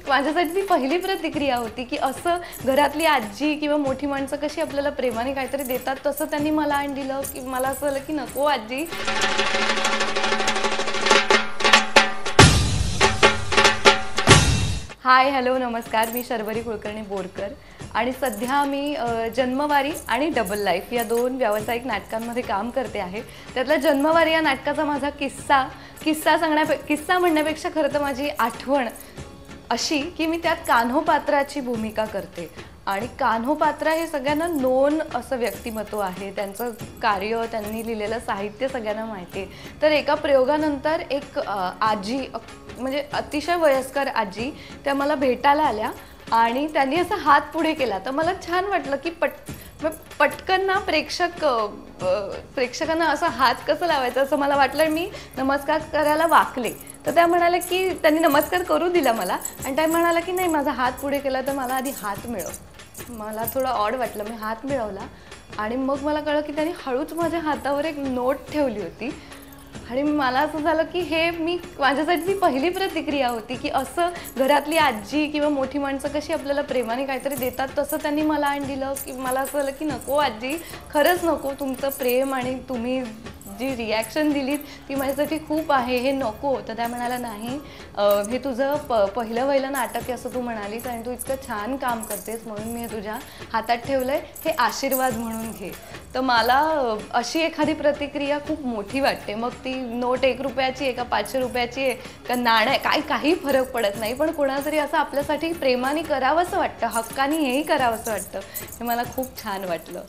माझ्यासाठी ती पहिली प्रतिक्रिया होती की असं घरातली आजी किंवा मोठी माणसं कशी आपल्याला प्रेमाने काहीतरी देतात तसं त्यांनी मला आणि दिलं की मला असं झालं की नको आजी. हाय हॅलो नमस्कार, मी शर्वरी कुलकर्णी बोरकर आणि सध्या मी जन्मवारी आणि डबल लाईफ या दोन व्यावसायिक नाटकांमध्ये काम करते आहे. त्यातला जन्मवारी या नाटकाचा माझा किस्सा म्हणण्यापेक्षा खरं तर माझी आठवण अशी की मी त्यात कान्हो पात्राची भूमिका करते आणि कान्हो पात्र हे सगळ्यांना नोन असं व्यक्तिमत्व आहे. त्यांचं कार्य, त्यांनी लिहिलेलं साहित्य सगळ्यांना माहिती आहे. तर एका प्रयोगानंतर एक आजी, म्हणजे अतिशय वयस्कर आजी, त्या मला भेटायला आल्या आणि त्यांनी असा हात पुढे केला. तर मला छान वाटलं की पटकन ना प्रेक्षकांना असं हात कसं लावायचं असं मला वाटलं. मी नमस्कार करायला वाकले तर त्या म्हणाल्या की त्यांनी नमस्कार करू दिला मला आणि त्या म्हणाला की नाही, माझा हात पुढे केला तर मला आधी हात मिळव. मला थोडं ऑड वाटलं. मी हात मिळवला आणि मग मला कळलं की त्यांनी हळूच माझ्या हातावर एक नोट ठेवली होती आणि मला असं झालं की हे माझ्यासाठी ती पहिली प्रतिक्रिया होती की असं घरातली आजी किंवा मोठी माणसं कशी आपल्याला प्रेमाने काहीतरी देतात तसं त्यांनी मला आणि दिलं की मला असं झालं की नको आजी, खरंच नको. तुमचं प्रेम आणि तुम्ही जी रिॲक्शन दिलीत ती माझ्यासाठी खूप आहे, हे नको. तर त्या म्हणाला नाही, हे तुझं पहिलं नाटक आहे असं तू म्हणालीस आणि तू इतकं छान काम करतेस म्हणून मी हे तुझ्या हातात ठेवलं आहे, हे आशीर्वाद म्हणून घे. तर मला अशी एखादी प्रतिक्रिया खूप मोठी वाटते. मग ती नोट 1 रुपयाची आहे का 500 रुपयाची आहे का नाणं आहे, काही फरक पडत नाही. पण कोणातरी असं आपल्यासाठी प्रेमाने करावंसं वाटतं, हक्काने हेही करावंसं वाटतं. हे मला खूप छान वाटलं.